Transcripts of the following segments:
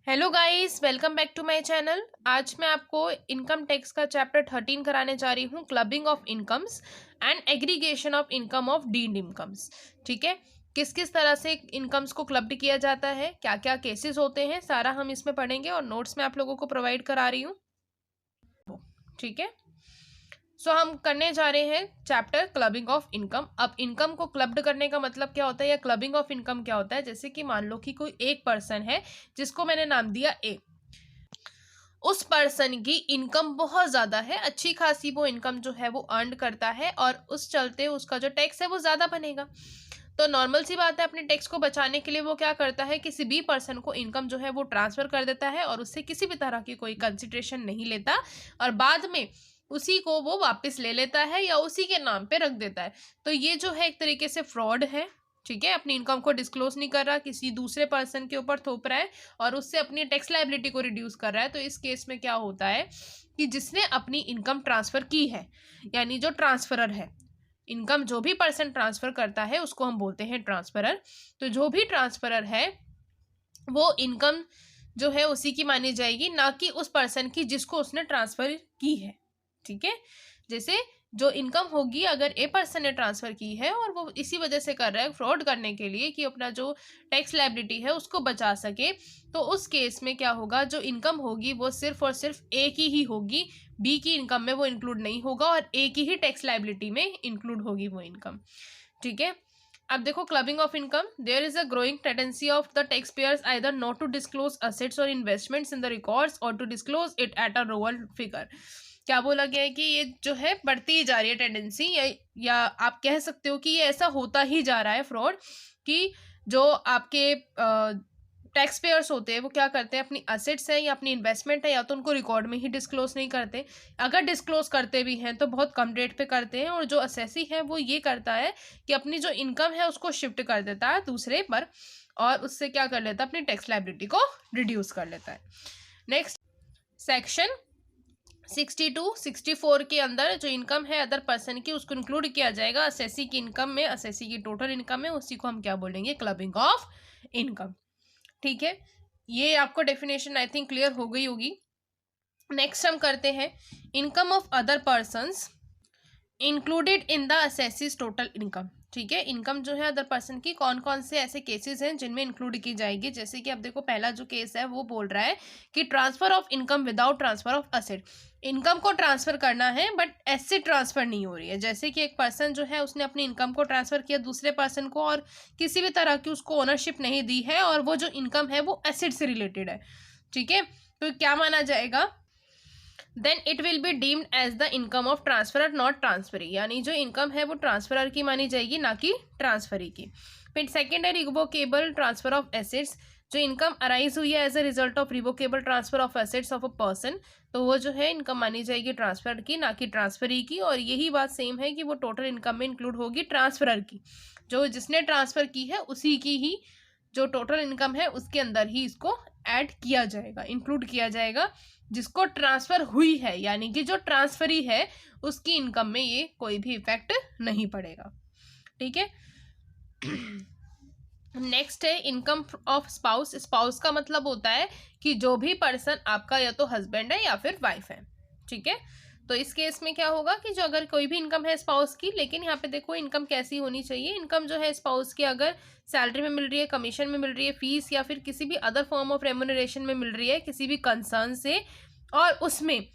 Hello guys, welcome back to my channel. आज मैं आपको इनकम टैक्स का चैप्टर 13 कराने जा रही हूँ, clubbing of incomes and aggregation of income of deemed incomes. ठीक है, किस किस तरह से इनकम्स को क्लब्ड किया जाता है, क्या क्या केसेस होते हैं, सारा हम इसमें पढ़ेंगे और नोट्स मैं आप लोगों को प्रोवाइड करा रही हूँ। ठीक है, सो हम करने जा रहे हैं चैप्टर क्लबिंग ऑफ इनकम। अब इनकम को क्लब्ड करने का मतलब क्या होता है या क्लबिंग ऑफ इनकम क्या होता है। जैसे कि मान लो कि कोई एक पर्सन है जिसको मैंने नाम दिया ए। उस पर्सन की इनकम बहुत ज़्यादा है, अच्छी खासी वो इनकम जो है वो अर्न करता है और उस चलते उसका जो टैक्स है वो ज़्यादा बनेगा। तो नॉर्मल सी बात है, अपने टैक्स को बचाने के लिए वो क्या करता है, किसी भी पर्सन को इनकम जो है वो ट्रांसफ़र कर देता है और उससे किसी भी तरह की कोई कंसिडरेशन नहीं लेता और बाद में उसी को वो वापस ले लेता है या उसी के नाम पे रख देता है। तो ये जो है एक तरीके से फ्रॉड है। ठीक है, अपनी इनकम को डिस्क्लोज नहीं कर रहा, किसी दूसरे पर्सन के ऊपर थोप रहा है और उससे अपनी टैक्स लायबिलिटी को रिड्यूस कर रहा है। तो इस केस में क्या होता है कि जिसने अपनी इनकम ट्रांसफ़र की है, यानी जो ट्रांसफरर है, इनकम जो भी पर्सन ट्रांसफ़र करता है उसको हम बोलते हैं ट्रांसफरर। तो जो भी ट्रांसफरर है वो इनकम जो है उसी की मानी जाएगी, ना कि उस पर्सन की जिसको उसने ट्रांसफ़र की है। ठीक है, जैसे जो इनकम होगी अगर ए पर्सन ने ट्रांसफ़र की है और वो इसी वजह से कर रहा है फ्रॉड करने के लिए कि अपना जो टैक्स लायबिलिटी है उसको बचा सके, तो उस केस में क्या होगा, जो इनकम होगी वो सिर्फ और सिर्फ ए की ही होगी, बी की इनकम में वो इंक्लूड नहीं होगा और ए की ही टैक्स लायबिलिटी में इंक्लूड होगी वो इनकम। ठीक है, अब देखो clubbing of income, there is a growing tendency of the tax payers either not to disclose assets or investments in the records or to disclose it at a lower figure. क्या बोला गया है कि ये जो है बढ़ती जा रही है टेंडेंसी, या आप कह सकते हो कि ये ऐसा होता ही जा रहा है फ्रॉड, कि जो आपके टैक्स पेयर्स होते हैं वो क्या करते हैं, अपनी असेट्स हैं या अपनी इन्वेस्टमेंट है या तो उनको रिकॉर्ड में ही डिस्क्लोज नहीं करते, अगर डिस्क्लोज करते भी हैं तो बहुत कम रेट पे करते हैं, और जो असेसी है वो ये करता है कि अपनी जो इनकम है उसको शिफ्ट कर देता है दूसरे पर और उससे क्या कर लेता है, अपनी टैक्स लायबिलिटी को रिड्यूस कर लेता है। नेक्स्ट सेक्शन 62-64 के अंदर जो इनकम है अदर पर्सन की उसको इंक्लूड किया जाएगा असेसी की इनकम में, असेसी की टोटल इनकम में, उसी को हम क्या बोलेंगे, क्लबिंग ऑफ इनकम। ठीक है, ये आपको डेफिनेशन आई थिंक क्लियर हो गई होगी। नेक्स्ट हम करते हैं income of other persons included in the assessee's total income. ठीक है, इनकम जो है अदर पर्सन की कौन कौन से ऐसे केसेस हैं जिनमें इंक्लूड की जाएगी। जैसे कि अब देखो, पहला जो केस है वो बोल रहा है कि transfer of income without transfer of asset. Income को ट्रांसफर करना है बट एसेट ट्रांसफर नहीं हो रही है। जैसे कि एक पर्सन जो है उसने अपनी इनकम को ट्रांसफर किया दूसरे पर्सन को और किसी भी तरह की उसको ओनरशिप नहीं दी है और वो जो इनकम है वो एसेट से रिलेटेड है। ठीक है, तो क्या माना जाएगा, then it will be deemed as the income of transferor not transferee, यानी जो इनकम है वो ट्रांसफरर की मानी जाएगी ना कि ट्रांसफरी की। फिर सेकेंड है रिवोकेबल ट्रांसफर ऑफ एसेट्स, जो इनकम अराइज हुई है as a result of revocable transfer of assets of a person, तो वो जो है इनकम मानी जाएगी ट्रांसफर की ना कि ट्रांसफरी की। और यही बात सेम है कि वो टोटल इनकम में इंक्लूड होगी ट्रांसफरर की, जो जिसने ट्रांसफर की है उसी की ही जो टोटल इनकम है उसके अंदर ही इसको ऐड किया जाएगा, इंक्लूड किया जाएगा। जिसको ट्रांसफर हुई है यानी कि जो ट्रांसफरी है उसकी इनकम में ये कोई भी इफेक्ट नहीं पड़ेगा। ठीक है, नेक्स्ट है इनकम ऑफ स्पाउस। स्पाउस का मतलब होता है कि जो भी पर्सन आपका या तो हस्बैंड है या फिर वाइफ है। ठीक है, तो इस केस में क्या होगा कि जो अगर कोई भी इनकम है स्पाउस की, लेकिन यहाँ पे देखो इनकम कैसी होनी चाहिए, इनकम जो है स्पाउस की अगर सैलरी में मिल रही है, कमीशन में मिल रही है, फीस या फिर किसी भी अदर फॉर्म ऑफ रेम्यूनरेशन में मिल रही है किसी भी कंसर्न से, और उसमें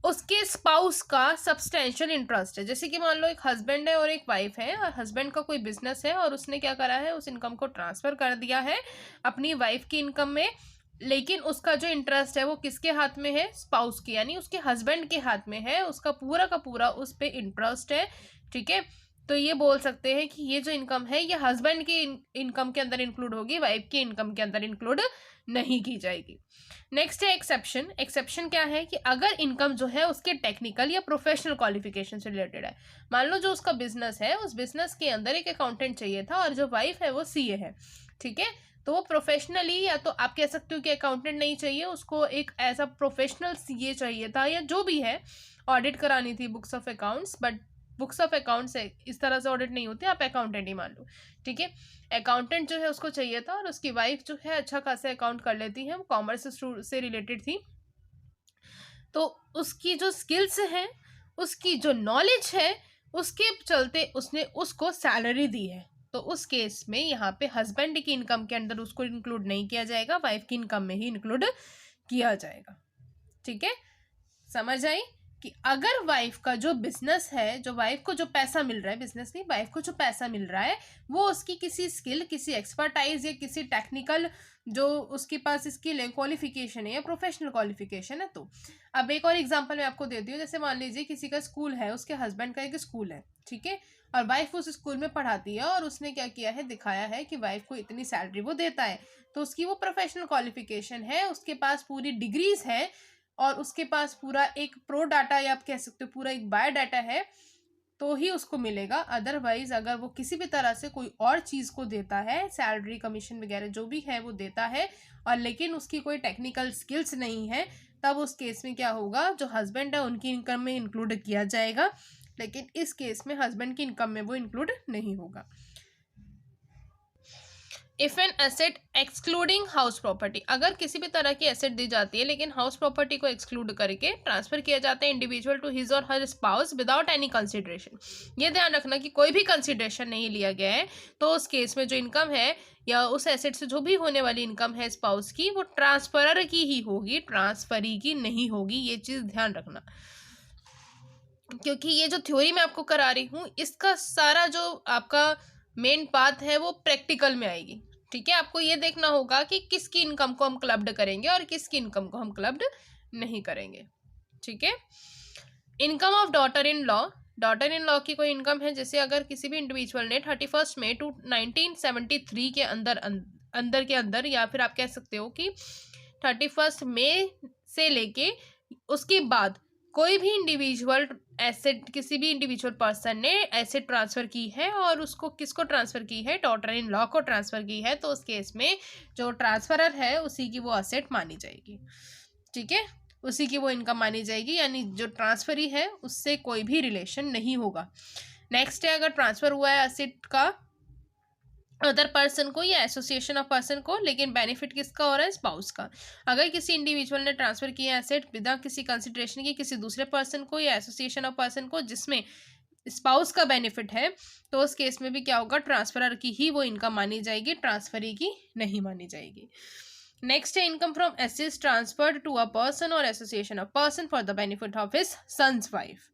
उसके स्पाउस का सब्सटेंशियल इंटरेस्ट है। जैसे कि मान लो एक हस्बैंड है और एक वाइफ है और हस्बैंड का कोई बिजनेस है और उसने क्या करा है, उस इनकम को ट्रांसफ़र कर दिया है अपनी वाइफ की इनकम में, लेकिन उसका जो इंटरेस्ट है वो किसके हाथ में है, स्पाउस के, यानी उसके हस्बैंड के हाथ में है, उसका पूरा का पूरा उस पर इंटरेस्ट है। ठीक है, तो ये बोल सकते हैं कि ये जो इनकम है ये हस्बैंड की इनकम के अंदर इंक्लूड होगी, वाइफ की इनकम के अंदर इंक्लूड नहीं की जाएगी। नेक्स्ट है एक्सेप्शन। एक्सेप्शन क्या है कि अगर इनकम जो है उसके टेक्निकल या प्रोफेशनल क्वालिफिकेशन से रिलेटेड है। मान लो जो उसका बिजनेस है उस बिजनेस के अंदर एक अकाउंटेंट चाहिए था और जो वाइफ है वो सीए है। ठीक है, तो वो प्रोफेशनली, या तो आप कह सकते हो कि अकाउंटेंट नहीं चाहिए उसको, एक ऐसा प्रोफेशनल सीए चाहिए था या जो भी है, ऑडिट करानी थी books of accounts, but books of accounts है, इस तरह से ऑडिट नहीं होती, आप अकाउंटेंट ही मान लो, ठीक है। अकाउंटेंट जो है उसको चाहिए था और उसकी वाइफ जो है अच्छा खासा अकाउंट कर लेती है, वो कॉमर्स से रिलेटेड थी, तो उसकी जो स्किल्स हैं, उसकी जो नॉलेज है, उसके चलते उसने उसको सैलरी दी है। तो उस केस में यहाँ पे हस्बैंड की इनकम के अंदर उसको इंक्लूड नहीं किया जाएगा, वाइफ की इनकम में ही इंक्लूड किया जाएगा, ठीक है। समझ आई कि अगर वाइफ का जो बिजनेस है, जो वाइफ को जो पैसा मिल रहा है, बिजनेस नहीं, वाइफ को जो पैसा मिल रहा है वो उसकी किसी स्किल, किसी एक्सपर्टाइज या किसी टेक्निकल जो उसके पास स्किल है, क्वालिफिकेशन है या प्रोफेशनल क्वालिफिकेशन है। तो अब एक और एग्जांपल मैं आपको देती हूँ, जैसे मान लीजिए किसी का स्कूल है, उसके हस्बैंड का एक स्कूल है, ठीक है, और वाइफ उस स्कूल में पढ़ाती है और उसने क्या किया है, दिखाया है कि वाइफ को इतनी सैलरी वो देता है, तो उसकी वो प्रोफेशनल क्वालिफिकेशन है, उसके पास पूरी डिग्रीज है और उसके पास पूरा एक प्रो डाटा या आप कह सकते हो पूरा एक बायोडाटा है, तो ही उसको मिलेगा। अदरवाइज अगर वो किसी भी तरह से कोई और चीज़ को देता है, सैलरी कमीशन वगैरह जो भी है वो देता है, और लेकिन उसकी कोई टेक्निकल स्किल्स नहीं है, तब उस केस में क्या होगा, जो हस्बैंड है उनकी इनकम में इंक्लूड किया जाएगा, लेकिन इस केस में हस्बैंड की इनकम में वो इंक्लूड नहीं होगा। If an asset excluding house property, अगर किसी भी तरह की एसेट दी जाती है लेकिन हाउस प्रॉपर्टी को एक्सक्लूड करके ट्रांसफर किया जाता है इंडिविजुअल टू हिज और हर स्पाउस विदाउट एनी कंसिडरेशन, ये ध्यान रखना कि कोई भी कंसिडरेशन नहीं लिया गया है, तो उस केस में जो इनकम है या उस एसेट से जो भी होने वाली इनकम है स्पाउस की, वो ट्रांसफरर की ही होगी, ट्रांसफरी की नहीं होगी, ये चीज़ ध्यान रखना। क्योंकि ये जो थ्योरी मैं आपको करा रही हूँ, इसका सारा जो आपका मेन पाथ है वो प्रैक्टिकल में आएगी, ठीक है। आपको ये देखना होगा कि किसकी इनकम को हम क्लब्ड करेंगे और किसकी इनकम को हम क्लब्ड नहीं करेंगे, ठीक है। Income of daughter in law, daughter in law की कोई इनकम है, जैसे अगर किसी भी इंडिविजुअल ने 31 मई टू 1973 के अंदर के अंदर, या फिर आप कह सकते हो कि 31 मई से लेके उसके बाद कोई भी इंडिविजुअल एसेट, किसी भी इंडिविजुअल पर्सन ने एसेट ट्रांसफर की है और उसको किसको ट्रांसफर की है, डॉटर इन लॉ को ट्रांसफर की है, तो उस केस में जो ट्रांसफरर है उसी की वो एसेट मानी जाएगी, ठीक है, उसी की वो इनकम मानी जाएगी, यानी जो ट्रांसफरी है उससे कोई भी रिलेशन नहीं होगा। नेक्स्ट है, अगर ट्रांसफर हुआ है एसेट का अदर पर्सन को या एसोसिएशन ऑफ पर्सन को, लेकिन बेनिफिट किसका हो रहा है, स्पाउस का। अगर किसी इंडिविजुअल ने ट्रांसफर किया एसेट बिना किसी कंसिडरेशन की किसी दूसरे पर्सन को या एसोसिएशन ऑफ पर्सन को जिसमें स्पाउस का बेनिफिट है, तो उस केस में भी क्या होगा, ट्रांसफरर की ही वो इनकम मानी जाएगी, ट्रांसफरी की नहीं मानी जाएगी। नेक्स्ट है income from assets transferred to a person और association of person for the benefit of his son's wife.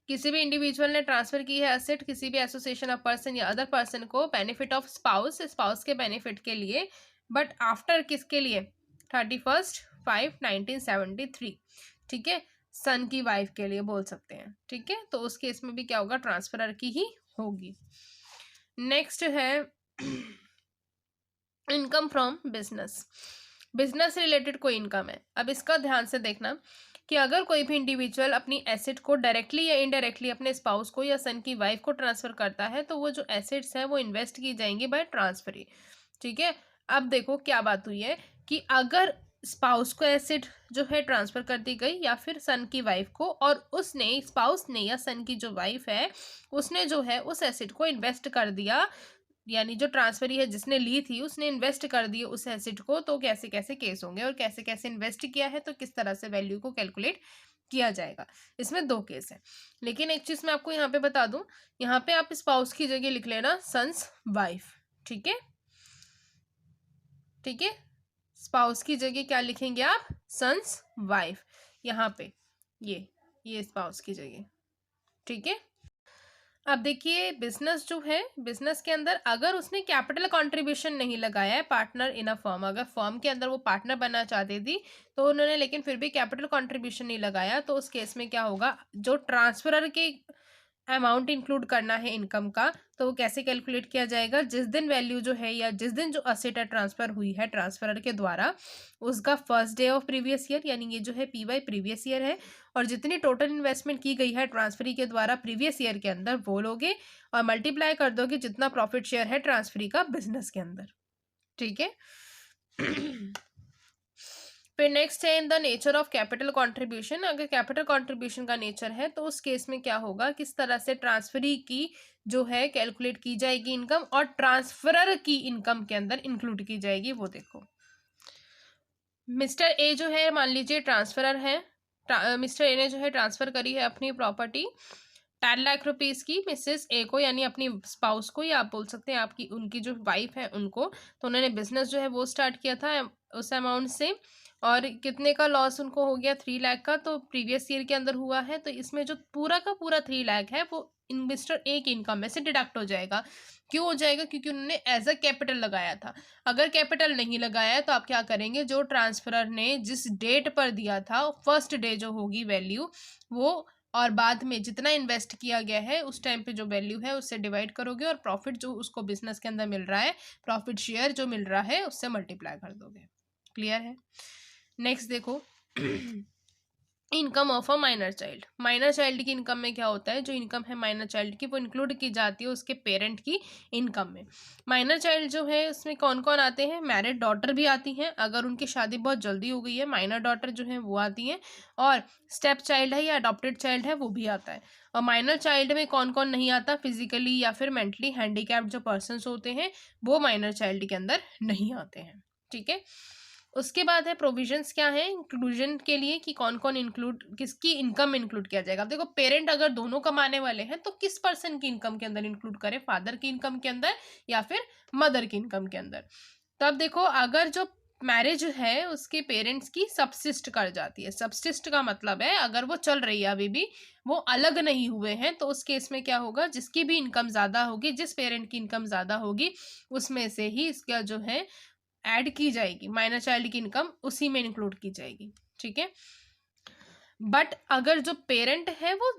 किसी भी इंडिविजुअल ने ट्रांसफर की है एसेट किसी भी एसोसिएशन ऑफ पर्सन या अदर पर्सन को बेनिफिट ऑफ स्पाउस, स्पाउस के बेनिफिट के लिए, बट आफ्टर किसके लिए, 31/5/1973, ठीक है, सन की वाइफ के लिए बोल सकते हैं, ठीक है, तो उस केस में भी क्या होगा, ट्रांसफरर की ही होगी। नेक्स्ट है income from business, business related कोई इनकम है। अब इसका ध्यान से देखना कि अगर कोई भी इंडिविजुअल अपनी एसेट को डायरेक्टली या इनडायरेक्टली अपने स्पाउस को या सन की वाइफ को ट्रांसफर करता है, तो वो जो एसेट्स हैं वो इन्वेस्ट की जाएंगी बाय ट्रांसफरी, ठीक है। अब देखो क्या बात हुई है कि अगर स्पाउस को एसेट जो है ट्रांसफर कर दी गई या फिर सन की वाइफ को, और उसने स्पाउस ने या सन की जो वाइफ है उसने जो है उस एसेट को इन्वेस्ट कर दिया, यानी जो ट्रांसफरी है जिसने ली थी उसने इन्वेस्ट कर दिए उस एसेट को, तो कैसे कैसे केस होंगे और कैसे कैसे इन्वेस्ट किया है तो किस तरह से वैल्यू को कैलकुलेट किया जाएगा। इसमें दो केस है, लेकिन एक चीज मैं आपको यहाँ पे बता दूं, यहाँ पे आप स्पाउस की जगह लिख लेना सन्स वाइफ, ठीक है, ठीक है, स्पाउस की जगह क्या लिखेंगे आप, सन्स वाइफ, यहाँ पे ये स्पाउस की जगह, ठीक है। अब देखिए बिजनेस जो है, बिजनेस के अंदर अगर उसने कैपिटल कंट्रीब्यूशन नहीं लगाया है, पार्टनर इन अ फर्म, अगर फर्म के अंदर वो पार्टनर बनना चाहती थी तो उन्होंने लेकिन फिर भी कैपिटल कंट्रीब्यूशन नहीं लगाया, तो उस केस में क्या होगा, जो ट्रांसफरर के अमाउंट इंक्लूड करना है इनकम का, तो वो कैसे कैलकुलेट किया जाएगा, जिस दिन वैल्यू जो है या जिस दिन जो असेट है ट्रांसफर हुई है ट्रांसफरर के द्वारा, उसका first day of previous year, यानी ये जो है पीवाई प्रीवियस ईयर है, और जितनी टोटल इन्वेस्टमेंट की गई है ट्रांसफरी के द्वारा प्रीवियस ईयर के अंदर वो लोगे और मल्टीप्लाई कर दोगे जितना प्रॉफिट शेयर है ट्रांसफरी का बिजनेस के अंदर, ठीक है। फिर नेक्स्ट है in the nature of capital contribution. अगर कैपिटल कंट्रीब्यूशन का नेचर है तो उस केस में क्या होगा, किस तरह से ट्रांसफरी की जो है कैलकुलेट की जाएगी इनकम, और ट्रांसफरर की इनकम के अंदर इंक्लूड की जाएगी, वो देखो। मिस्टर ए जो है मान लीजिए ट्रांसफरर है, मिस्टर ए ने जो है ट्रांसफर करी है अपनी प्रॉपर्टी 10 लाख रुपीज की मिसेस ए को, यानी अपनी स्पाउस को, या आप बोल सकते हैं आपकी उनकी जो वाइफ है उनको। तो उन्होंने बिजनेस जो है वो स्टार्ट किया था उस अमाउंट से, और कितने का लॉस उनको हो गया, 3 लाख का, तो प्रीवियस ईयर के अंदर हुआ है। तो इसमें जो पूरा का पूरा 3 लाख है वो इन्वेस्टर ए की इनकम में से डिडक्ट हो जाएगा। क्यों हो जाएगा, क्योंकि उन्होंने एज अ कैपिटल लगाया था। अगर कैपिटल नहीं लगाया है तो आप क्या करेंगे, जो ट्रांसफरर ने जिस डेट पर दिया था फर्स्ट डे जो होगी वैल्यू वो, और बाद में जितना इन्वेस्ट किया गया है उस टाइम पे जो वैल्यू है उससे डिवाइड करोगे, और प्रॉफिट जो उसको बिजनेस के अंदर मिल रहा है, प्रॉफिट शेयर जो मिल रहा है उससे मल्टीप्लाई कर दोगे। क्लियर है। नेक्स्ट देखो income of a minor child. Minor child की इनकम में क्या होता है, जो इनकम है माइनर चाइल्ड की वो इंक्लूड की जाती है उसके पेरेंट की इनकम में। माइनर चाइल्ड जो है उसमें कौन कौन आते हैं, मैरिड डॉटर भी आती हैं, अगर उनकी शादी बहुत जल्दी हो गई है माइनर डॉटर जो है वो आती हैं, और स्टेप चाइल्ड है या अडॉप्टेड चाइल्ड है वो भी आता है। और माइनर चाइल्ड में कौन कौन नहीं आता, फिजिकली या फिर मेंटली हैंडीकैप्ड जो पर्सनस होते हैं वो माइनर चाइल्ड के अंदर नहीं आते हैं। ठीक है। उसके बाद है प्रोविजंस क्या है इंक्लूजन के लिए, कि कौन कौन इंक्लूड, किसकी इनकम में इंक्लूड किया जाएगा। अब देखो पेरेंट अगर दोनों कमाने वाले हैं तो किस पर्सन की इनकम के अंदर इंक्लूड करें, फादर की इनकम के अंदर या फिर मदर की इनकम के अंदर। तो अब देखो अगर जो मैरिज है उसके पेरेंट्स की सबसिस्ट कर जाती है, सबसिस्ट का मतलब है अगर वो चल रही है अभी भी, वो अलग नहीं हुए हैं, तो उस केस में क्या होगा, जिसकी भी इनकम ज्यादा होगी, जिस पेरेंट की इनकम ज्यादा होगी उसमें से ही इसका जो है ऐड की जाएगी, माइनर चाइल्ड की इनकम उसी में इंक्लूड की जाएगी। ठीक है। बट अगर जो पेरेंट है वो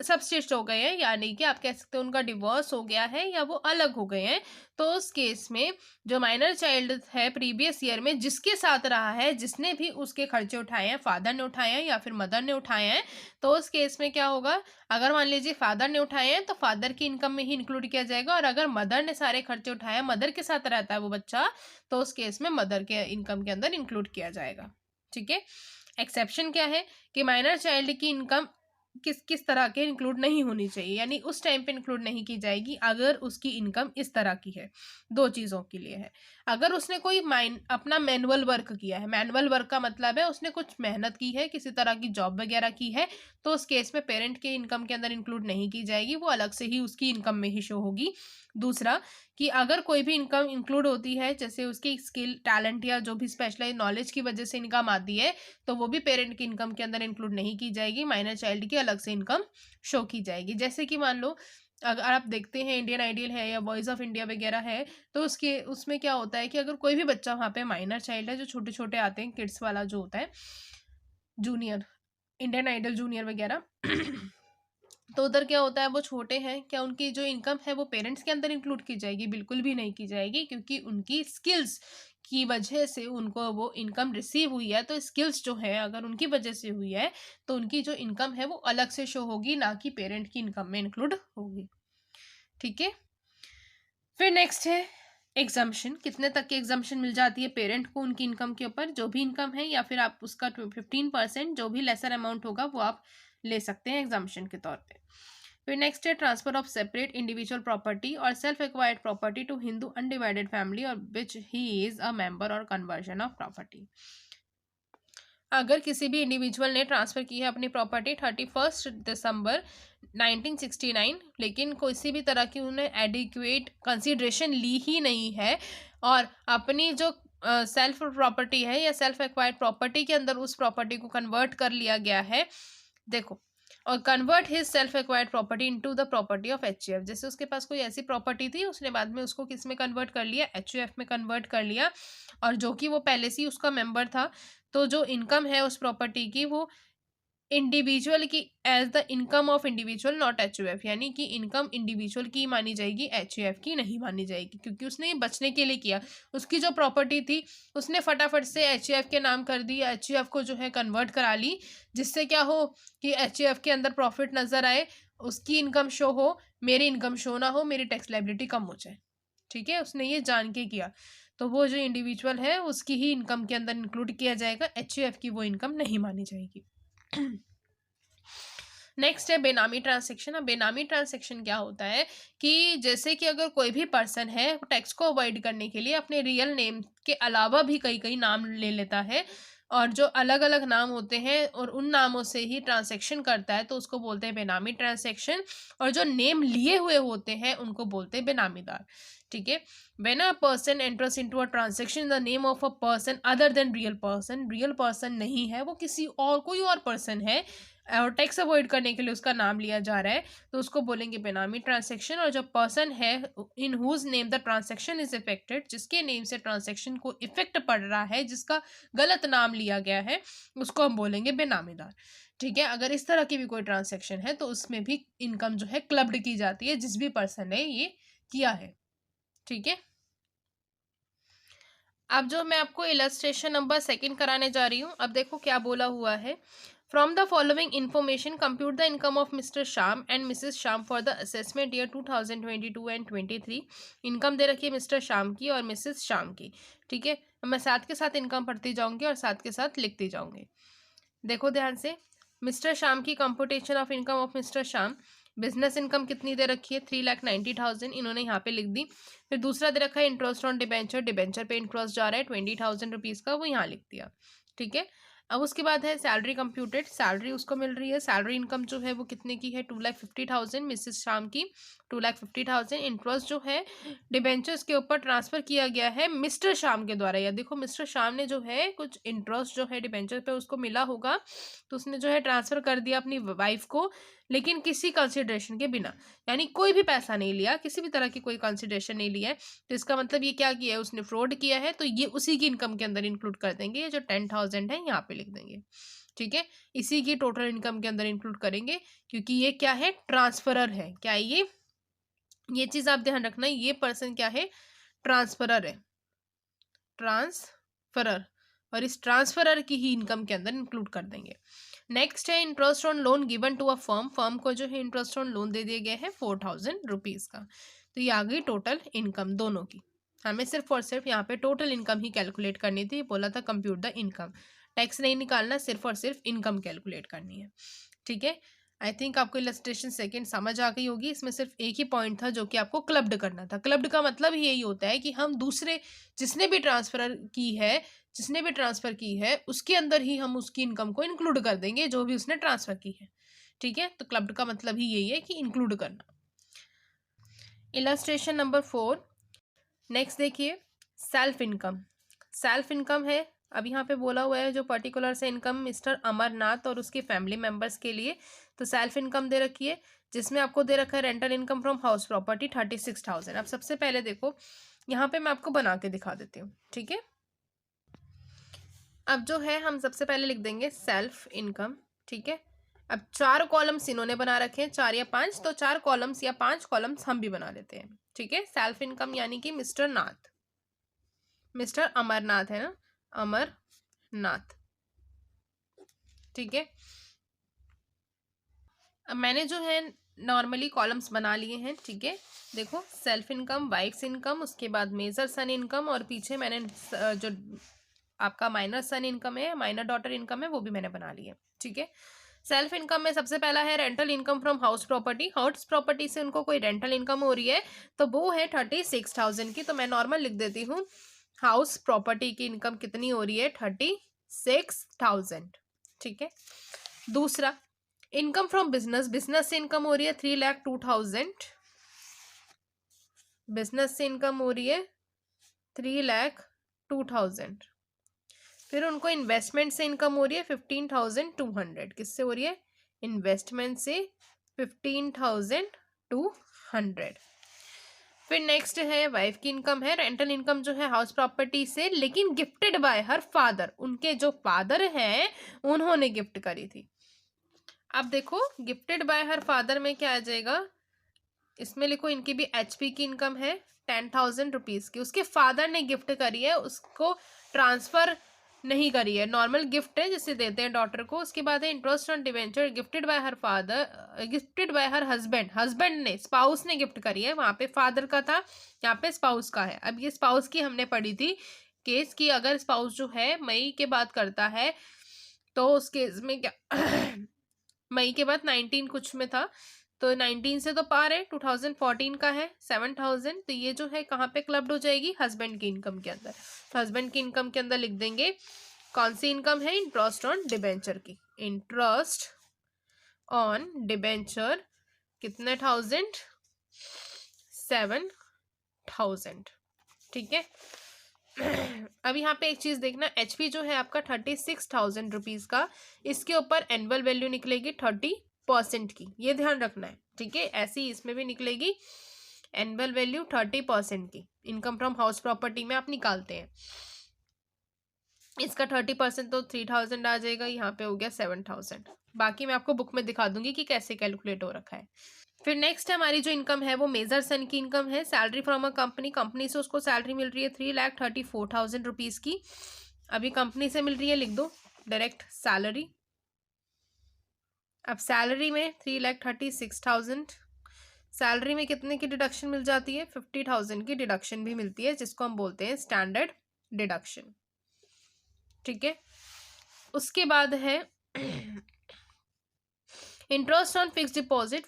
सबसिस्ट हो गए हैं, यानी कि आप कह सकते हैं उनका डिवोर्स हो गया है या वो अलग हो गए हैं, तो उस केस में जो माइनर चाइल्ड है प्रीवियस ईयर में जिसके साथ रहा है, जिसने भी उसके खर्चे उठाए हैं, फादर ने उठाए हैं या फिर मदर ने उठाए हैं, तो उस केस में क्या होगा, अगर मान लीजिए फादर ने उठाए हैं तो फादर की इनकम में ही इंक्लूड किया जाएगा, और अगर मदर ने सारे खर्चे उठाए हैं, मदर के साथ रहता है वो बच्चा, तो उस केस में मदर के इनकम के अंदर इंक्लूड किया जाएगा। ठीक है। एक्सेप्शन क्या है कि माइनर चाइल्ड की इनकम किस किस तरह के इंक्लूड नहीं होनी चाहिए, यानी उस टाइम पे इंक्लूड नहीं की जाएगी अगर उसकी इनकम इस तरह की है। दो चीज़ों के लिए है, अगर उसने कोई अपना मैनुअल वर्क किया है, मैनुअल वर्क का मतलब है उसने कुछ मेहनत की है, किसी तरह की जॉब वगैरह की है, तो उस केस में पेरेंट के इनकम के अंदर इंक्लूड नहीं की जाएगी, वो अलग से ही उसकी इनकम में ही शो होगी। दूसरा कि अगर कोई भी इनकम इंक्लूड होती है, जैसे उसकी स्किल टैलेंट या जो भी स्पेशलाइज नॉलेज की वजह से इनकम आती है, तो वो भी पेरेंट की इनकम के अंदर इंक्लूड नहीं की जाएगी, माइनर चाइल्ड की अलग से इनकम शो की जाएगी। जैसे कि मान लो अगर आप देखते हैं इंडियन आइडियल है या वॉइस ऑफ इंडिया वगैरह है, तो उसके उसमें क्या होता है कि अगर कोई भी बच्चा वहाँ पे माइनर चाइल्ड है, जो छोटे छोटे आते हैं, किड्स वाला जो होता है, जूनियर, इंडियन आइडल जूनियर वगैरह तो उधर क्या होता है, वो छोटे हैं, क्या उनकी जो इनकम है वो पेरेंट्स के अंदर इंक्लूड की जाएगी? बिल्कुल भी नहीं की जाएगी, क्योंकि उनकी स्किल्स की वजह से उनको वो इनकम रिसीव हुई है, तो स्किल्स जो है अगर उनकी वजह से हुई है तो उनकी जो इनकम है वो अलग से शो होगी, ना कि पेरेंट की इनकम में इंक्लूड होगी। ठीक है। फिर नेक्स्ट है एग्जाम्शन। कितने तक की एग्जाम्शन मिल जाती है पेरेंट को उनकी इनकम के ऊपर, जो भी इनकम है, या फिर आप उसका 15% जो भी लेसर अमाउंट होगा वो आप ले सकते हैं एग्जाम्शन के तौर पे। फिर नेक्स्ट है transfer of separate individual property और self acquired property to Hindu undivided family और which he is a member और कन्वर्जन ऑफ प्रॉपर्टी। अगर किसी भी इंडिविजुअल ने ट्रांसफ़र की है अपनी प्रॉपर्टी 31 दिसंबर 1969, लेकिन किसी भी तरह की उन्हें एडिक्वेट कंसिडरेशन ली ही नहीं है, और अपनी जो सेल्फ प्रॉपर्टी है या सेल्फ एक्वायर्ड प्रॉपर्टी के अंदर उस प्रॉपर्टी को कन्वर्ट कर लिया गया है, देखो, और convert his self acquired property into the property of HUF. जैसे उसके पास कोई ऐसी प्रॉपर्टी थी, उसने बाद में उसको किस में कन्वर्ट कर लिया, एचयूएफ में कन्वर्ट कर लिया, और जो कि वो पहले से ही उसका मेंबर था, तो जो इनकम है उस प्रॉपर्टी की वो इंडिविजुअल की as the income of individual not HUF, यानी कि इनकम इंडिविजुअल की मानी जाएगी, एचयूएफ की नहीं मानी जाएगी, क्योंकि उसने ये बचने के लिए किया। उसकी जो प्रॉपर्टी थी उसने फटाफट से एचयूएफ के नाम कर दी, एचयूएफ को जो है कन्वर्ट करा ली, जिससे क्या हो कि एचयूएफ के अंदर प्रॉफिट नजर आए, उसकी इनकम शो हो, मेरी इनकम शो ना हो, मेरी टैक्स लायबिलिटी कम हो जाए। ठीक है, उसने ये जान के किया। तो वो जो इंडिविजुअल है उसकी ही इनकम के अंदर इंक्लूड किया जाएगा, HUF की वो इनकम नहीं मानी जाएगी। नेक्स्ट है बेनामी ट्रांसेक्शन। अब बेनामी ट्रांसेक्शन क्या होता है कि जैसे कि अगर कोई भी पर्सन है टैक्स को अवॉइड करने के लिए अपने रियल नेम के अलावा भी कई कई नाम ले लेता है और जो अलग अलग नाम होते हैं और उन नामों से ही ट्रांसेक्शन करता है, तो उसको बोलते हैं बेनामी ट्रांसेक्शन। और जो नेम लिए हुए होते हैं उनको बोलते हैं बेनामीदार। ठीक है। When a person enters into a transaction in the name of a person other than real person नहीं है, वो किसी और कोई और पर्सन है और टैक्स अवॉइड करने के लिए उसका नाम लिया जा रहा है, तो उसको बोलेंगे बेनामी ट्रांसेक्शन। और जो पर्सन है in whose name the transaction is effected, जिसके नेम से ट्रांसेक्शन को इफेक्ट पड़ रहा है, जिसका गलत नाम लिया गया है, उसको हम बोलेंगे बेनामीदार। ठीक है। अगर इस तरह की भी कोई ट्रांसेक्शन है तो उसमें भी इनकम जो है क्लब्ड की जाती है, जिस भी पर्सन ने ये किया है। ठीक है। अब जो मैं आपको इलस्ट्रेशन नंबर 2 कराने जा रही हूँ, अब देखो क्या बोला हुआ है। From the following information compute the income of mister Shyam and missus Shyam for the assessment year 2022 and 23। Income दे रखी है मिस्टर श्याम की और मिसेस श्याम की। ठीक है। मैं साथ के साथ इनकम पढ़ती जाऊंगी और साथ के साथ लिखती जाऊंगी। देखो ध्यान से, मिस्टर श्याम की computation of income of mister Shyam. Business income कितनी दे रखी है 3,90,000, इन्होंने यहाँ पे लिख दी। फिर दूसरा दे रखा है इंटरेस्ट ऑन डिबेंचर, डिबेंचर पे इंटरेस्ट जा रहा है 20,000 रुपीज़ का, वो यहाँ लिख दिया। ठीक है। अब उसके बाद है सैलरी कंप्यूटेड, सैलरी उसको मिल रही है। सैलरी इनकम जो है वो कितने की है 2,50,000 मिसेस श्याम की, 2,50,000। इंटरेस्ट जो है डिबेंचर्स के ऊपर ट्रांसफर किया गया है मिस्टर श्याम के द्वारा। या देखो मिस्टर श्याम ने जो है कुछ इंटरेस्ट जो है डिबेंचर पे उसको मिला होगा, तो उसने जो है ट्रांसफर कर दिया अपनी वाइफ को, लेकिन किसी कंसिडरेशन के बिना, यानी कोई भी पैसा नहीं लिया, किसी भी तरह की कोई कंसिडरेशन नहीं लिया है। तो इसका मतलब ये क्या किया है, उसने फ्रॉड किया है, तो ये उसी की इनकम के अंदर इंक्लूड कर देंगे। ये जो 10,000 है यहाँ पे लिख देंगे। ठीक है। इसी की टोटल इनकम के अंदर इंक्लूड करेंगे, क्योंकि ये क्या है, ट्रांसफरर है। क्या है ये चीज आप ध्यान रखना, ये पर्सन क्या है, ट्रांसफरर है, ट्रांसफरर, और इस ट्रांसफरर की ही इनकम के अंदर इंक्लूड कर देंगे। नेक्स्ट है interest on loan given to a firm. Firm को जो है इंटरेस्ट ऑन लोन दे दिया गया है 4,000 रुपीज़ का। तो ये आ गई टोटल इनकम दोनों की। हमें सिर्फ और सिर्फ यहाँ पे टोटल इनकम ही कैलकुलेट करनी थी। बोला था कंप्यूट द इनकम, टैक्स नहीं निकालना, सिर्फ और सिर्फ इनकम कैलकुलेट करनी है। ठीक है। आई थिंक आपको इलस्ट्रेशन 2 समझ आ गई होगी। इसमें सिर्फ एक ही पॉइंट था जो कि आपको क्लब्ड करना था। क्लब्ड का मतलब ही यही होता है कि हम दूसरे जिसने भी ट्रांसफर की है उसके अंदर ही हम उसकी इनकम को इंक्लूड कर देंगे, जो भी उसने ट्रांसफर की है। ठीक है। तो क्लब्ड का मतलब ही यही है कि इंक्लूड करना। इलस्ट्रेशन नंबर 4 नेक्स्ट देखिए, सेल्फ इनकम। सेल्फ इनकम है, अब यहाँ पे बोला हुआ है जो पर्टिकुलर से इनकम मिस्टर अमरनाथ और उसके फैमिली मेंबर्स के लिए। तो सेल्फ इनकम दे रखी है, जिसमें आपको दे रखा है rental income from house property 36,000। अब सबसे पहले देखो यहाँ पे मैं आपको बना के दिखा देती हूँ। ठीक है। अब जो है हम सबसे पहले लिख देंगे सेल्फ इनकम। ठीक है। अब 4 कॉलम्स इन्होंने बना रखे हैं, 4 या 5, तो 4 कॉलम्स या 5 कॉलम्स हम भी बना लेते हैं। ठीक है। सेल्फ इनकम यानी कि मिस्टर अमरनाथ है ना, अमरनाथ। ठीक है। अब मैंने जो है नॉर्मली कॉलम्स बना लिए हैं। ठीक है। देखो सेल्फ इनकम, वाइफ्स इनकम, उसके बाद मेजर सन इनकम, और पीछे मैंने जो आपका माइनर सन इनकम है, माइनर डॉटर इनकम है, वो भी मैंने बना ली है। ठीक है। सेल्फ इनकम में सबसे पहला है rental income from house property. House property से उनको कोई रेंटल इनकम हो रही है, तो वो है 36,000 की। तो मैं नॉर्मल लिख देती हूँ, हाउस प्रॉपर्टी की इनकम कितनी हो रही है 36,000। ठीक है। दूसरा इनकम फ्रॉम बिजनेस, बिजनेस से इनकम हो रही है 3,02,000। बिजनेस से इनकम हो रही है 3,02,000। फिर उनको इन्वेस्टमेंट से इनकम हो रही है 15,200। किससे हो रही है, इन्वेस्टमेंट से 15,200। फिर नेक्स्ट है वाइफ की इनकम है, रेंटल इनकम जो है हाउस प्रॉपर्टी से, लेकिन गिफ्टेड बाय हर फादर, उनके जो फादर हैं उन्होंने गिफ्ट करी थी। अब देखो गिफ्टेड बाय हर फादर में क्या आ जाएगा, इसमें लिखो इनकी भी HP की इनकम है 10,000 रुपीज़ की, उसके फादर ने गिफ्ट करी है, उसको ट्रांसफर नहीं करी है, नॉर्मल गिफ्ट है जिसे देते हैं डॉटर को। उसके बाद है interest on debenture gifted bye her father, gifted bye her husband, husband ने, स्पाउस ने गिफ्ट करी है, वहां पे फादर का था, यहाँ पे स्पाउस का है। अब ये स्पाउस की हमने पढ़ी थी केस की, अगर स्पाउस जो है मई के बाद करता है तो उस केस में क्या मई के बाद 19 कुछ में था, तो 19 से तो पार है, 2014 का है 7000, तो ये जो है कहाँ पे क्लब्ड हो जाएगी, हस्बैंड की इनकम के अंदर। तो हस्बैंड की इनकम के अंदर लिख देंगे कौन सी इनकम है, इंटरेस्ट ऑन डिबेंचर की, इंटरेस्ट ऑन डिबेंचर कितने 7000, ठीक है। अब यहाँ पे एक चीज देखना, एचपी जो है आपका 36,000 रुपीज का, इसके ऊपर एनुअल वैल्यू निकलेगी 30% की, ये ध्यान रखना है, ठीक है। ऐसी इसमें भी निकलेगी एनुअल वैल्यू 30% की, इनकम फ्रॉम हाउस प्रॉपर्टी में आप निकालते हैं। इसका 30% तो 3000 आ जाएगा, यहाँ पे हो गया 7000। बाकी मैं आपको बुक में दिखा दूंगी कि कैसे कैलकुलेट हो रखा है। फिर नेक्स्ट हमारी जो इनकम है वो मेजर सन की इनकम है, salary from a company, company से उसको सैलरी मिल रही है 3,34,000 रुपीज की। अभी कंपनी से मिल रही है, लिख दो डायरेक्ट सैलरी। अब सैलरी में 3,36,000, सैलरी में कितने की डिडक्शन मिल जाती है, 50,000 की डिडक्शन भी मिलती है, जिसको हम बोलते हैं स्टैंडर्ड डिडक्शन, ठीक है। उसके बाद है interest on fix deposit,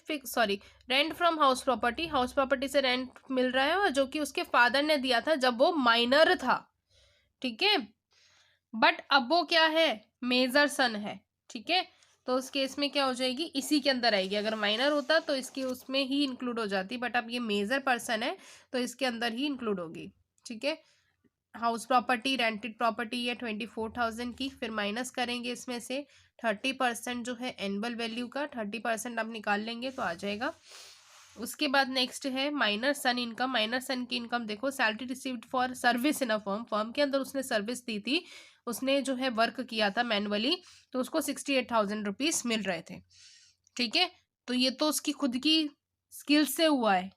rent from house property, house property से रेंट मिल रहा है और जो कि उसके फादर ने दिया था जब वो माइनर था, ठीक है। बट अब वो क्या है, मेजर सन है, ठीक है। तो उस केस में क्या हो जाएगी, इसी के अंदर आएगी, अगर माइनर होता तो इसकी उसमें ही इंक्लूड हो जाती, बट अब ये मेजर पर्सन है तो इसके अंदर ही इंक्लूड होगी, ठीक है। हाउस प्रॉपर्टी रेंटेड प्रॉपर्टी है 24,000 की, फिर माइनस करेंगे इसमें से 30% जो है एनुअल वैल्यू का, 30% आप निकाल लेंगे तो आ जाएगा। उसके बाद नेक्स्ट है माइनर सन इनकम, माइनर सन की इनकम देखो, salary received for service in a firm, firm के अंदर उसने सर्विस दी थी, उसने जो है वर्क किया था मैनुअली, तो उसको 68,000 रुपीज मिल रहे थे, ठीक है। तो ये तो उसकी खुद की स्किल से हुआ है,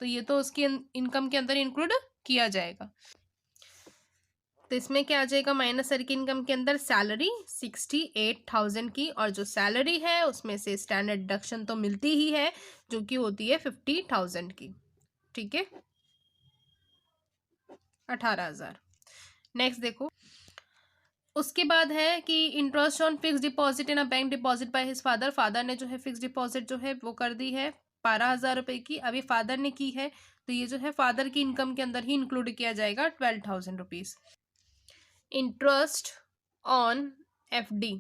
तो ये तो उसकी इनकम के अंदर इंक्लूड किया जाएगा। तो इसमें क्या आ जाएगा, माइनस सर की इनकम के अंदर सैलरी 68,000 की, और जो सैलरी है उसमें से स्टैंडर्ड डिडक्शन तो मिलती ही है जो कि होती है 50,000 की, ठीक है, 18,000। नेक्स्ट देखो, उसके बाद है कि interest on fix deposit in a bank deposit by his father, father ने जो है फिक्स डिपॉजिट जो है वो कर दी है 12,000 रुपए की, अभी फादर ने की है तो ये जो है फादर की इनकम के अंदर ही इंक्लूड किया जाएगा 12,000 रुपीज। इंटरेस्ट ऑन एफडी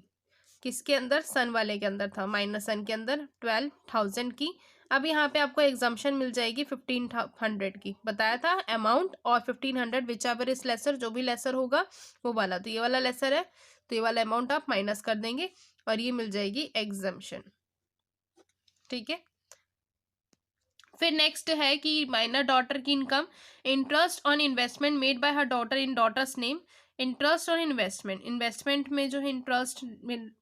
किसके अंदर, सन वाले के अंदर था, माइनस सन के अंदर 12,000 की। अब यहाँ पे आपको एग्जाम्पशन मिल जाएगी 1,500 की, बताया था अमाउंट और 1,500 विच एवर इज लेसर, जो भी लेसर होगा वो वाला, तो ये वाला लेसर है तो ये वाला अमाउंट आप माइनस कर देंगे और ये मिल जाएगी एग्जाम्पशन, ठीक है। फिर नेक्स्ट है कि माइनर डॉटर की income, interest on investment made by her daughter in daughter's name, interest on investment, investment में जो है इंटरेस्ट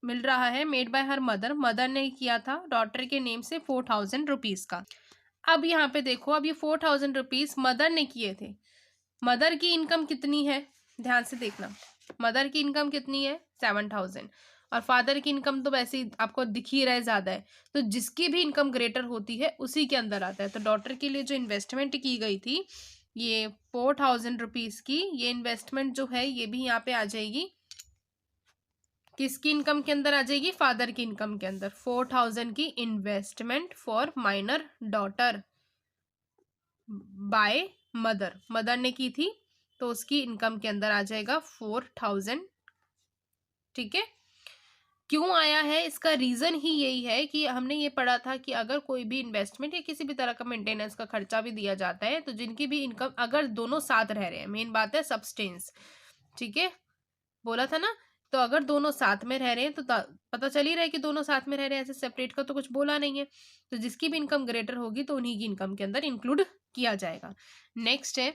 मिल रहा है made by her mother, mother ने किया था डॉटर के नेम से 4,000 रुपीज का। अब यहाँ पे देखो, अब ये 4,000 रुपीज मदर ने किए थे, मदर की इनकम कितनी है, ध्यान से देखना, मदर की इनकम कितनी है 7,000, और फादर की इनकम तो वैसे ही आपको दिख ही रहा है ज्यादा है, तो जिसकी भी इनकम ग्रेटर होती है उसी के अंदर आता है। तो डॉटर के लिए जो इन्वेस्टमेंट की गई थी ये 4,000 रुपीज की, ये इन्वेस्टमेंट जो है ये भी यहाँ पे आ जाएगी, किसकी इनकम के अंदर आ जाएगी, फादर की इनकम के अंदर। 4,000 की investment for minor daughter by mother, mother ने की थी तो उसकी इनकम के अंदर आ जाएगा 4,000, ठीक है। क्यों आया है, इसका रीजन ही यही है कि हमने ये पढ़ा था कि अगर कोई भी इन्वेस्टमेंट या किसी भी तरह का मेंटेनेंस का खर्चा भी दिया जाता है तो जिनकी भी इनकम, अगर दोनों साथ रह रहे हैं, मेन बात है सब्सटेंस, ठीक है, बोला था ना, तो अगर दोनों साथ में रह रहे हैं तो पता चल ही रहा है कि दोनों साथ में रह रहे हैं, ऐसे सेपरेट का तो कुछ बोला नहीं है, तो जिसकी भी इनकम ग्रेटर होगी तो उन्हीं की इनकम के अंदर इंक्लूड किया जाएगा। नेक्स्ट है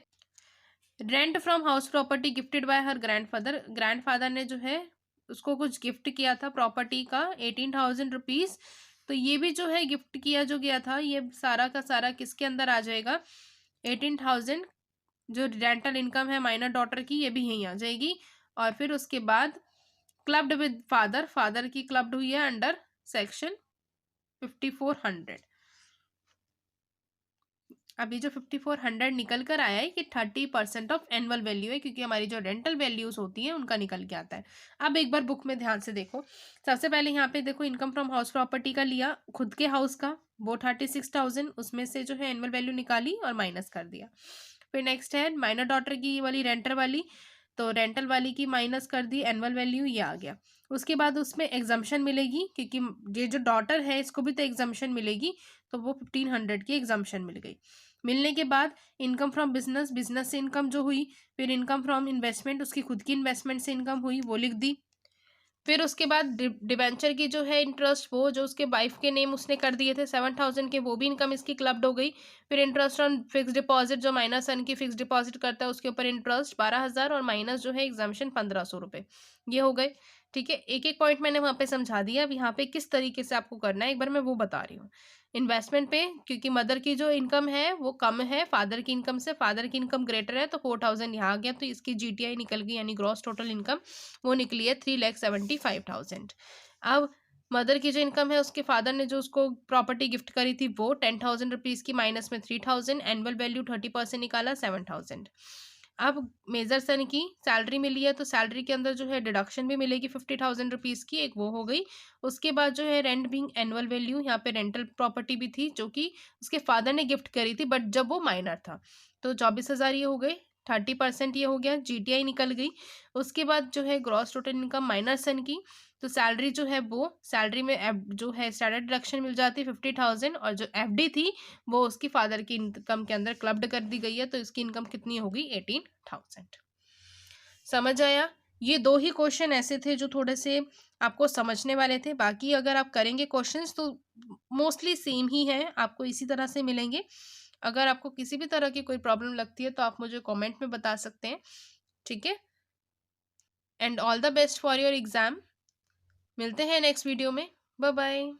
rent from house property gifted bye her grandfather, grandfather ने जो है उसको कुछ गिफ्ट किया था प्रॉपर्टी का 18,000 रुपीज, तो ये भी जो है गिफ्ट किया जो गया था ये सारा का सारा किसके अंदर आ जाएगा, 18,000 जो रेंटल इनकम है माइनर डॉटर की ये भी यहीं आ जाएगी, और फिर उसके बाद क्लब्ड विद फादर, फादर की क्लब्ड हुई है अंडर सेक्शन 5400। अभी जो 5400 निकल कर आया है, ये 30% ऑफ एनुअल वैल्यू है, क्योंकि हमारी जो रेंटल वैल्यूज होती हैं उनका निकल के आता है। अब एक बार बुक में ध्यान से देखो, सबसे पहले यहाँ पे देखो इनकम फ्रॉम हाउस प्रॉपर्टी का लिया, खुद के हाउस का, वो 36,000, उसमें से जो है एनुअल वैल्यू निकाली और माइनस कर दिया। फिर नेक्स्ट है माइनर डॉटर की वाली रेंटर वाली, तो रेंटल वाली की माइनस कर दी, एनुअल वैल्यू ये आ गया। उसके बाद उसमें एग्जम्पशन मिलेगी, क्योंकि ये जो डॉटर है इसको भी तो एग्जम्पशन मिलेगी, तो वो 1500 की एग्जम्पशन मिल गई। मिलने के बाद इनकम फ्रॉम बिजनेस, बिजनेस से इनकम जो हुई, फिर इनकम फ्रॉम इन्वेस्टमेंट, उसकी खुद की इन्वेस्टमेंट से इनकम हुई, वो लिख दी। फिर उसके बाद डिबेंचर की जो है इंटरेस्ट, वो जो उसके वाइफ के नेम उसने कर दिए थे 7,000 के, वो भी इनकम इसकी क्लब्ड हो गई। फिर इंटरेस्ट ऑन फिक्स डिपॉजिट, जो माइनर सन की फिक्स डिपॉजिट करता है उसके ऊपर इंटरेस्ट 12,000 और माइनस जो है एग्जाम्शन 1,500 रुपये, ये हो गए। ठीक है, एक एक पॉइंट मैंने वहाँ पे समझा दिया। अब यहाँ पे किस तरीके से आपको करना है एक बार मैं वो बता रही हूँ। इन्वेस्टमेंट पे, क्योंकि मदर की जो इनकम है वो कम है फादर की इनकम से, फादर की इनकम ग्रेटर है, तो 4,000 यहाँ आ गया, तो इसकी GTI निकल गई, यानी ग्रॉस टोटल इनकम वो निकली है 3,75,000। अब मदर की जो इनकम है, उसके फादर ने जो उसको प्रॉपर्टी गिफ्ट करी थी वो 10,000 रुपीज़ की, माइनस में 3,000, एनुअल वैल्यू 30% निकाला 7,000। अब मेजर सन की सैलरी मिली है, तो सैलरी के अंदर जो है डिडक्शन भी मिलेगी 50,000 रुपीज़ की, एक वो हो गई। उसके बाद जो है रेंट बिंग एनुअल वैल्यू, यहाँ पे रेंटल प्रॉपर्टी भी थी जो कि उसके फादर ने गिफ्ट करी थी, बट जब वो माइनर था, तो 24,000 ये हो गए, 30% ये हो गया, GTI निकल गई। उसके बाद जो है ग्रॉस टोटल इनकम माइनर सन की, तो सैलरी जो है वो सैलरी में जो है स्टैंडर्ड डिडक्शन मिल जाती है 50,000, और जो FD थी वो उसकी फादर की इनकम के अंदर क्लब्ड कर दी गई है, तो इसकी इनकम कितनी होगी 18,000। समझ आया? ये दो ही क्वेश्चन ऐसे थे जो थोड़े से आपको समझने वाले थे, बाकी अगर आप करेंगे क्वेश्चंस तो मोस्टली सेम ही है, आपको इसी तरह से मिलेंगे। अगर आपको किसी भी तरह की कोई प्रॉब्लम लगती है तो आप मुझे कमेंट में बता सकते हैं। ठीक है, and all the best for your exam. मिलते हैं नेक्स्ट वीडियो में। Bye bye.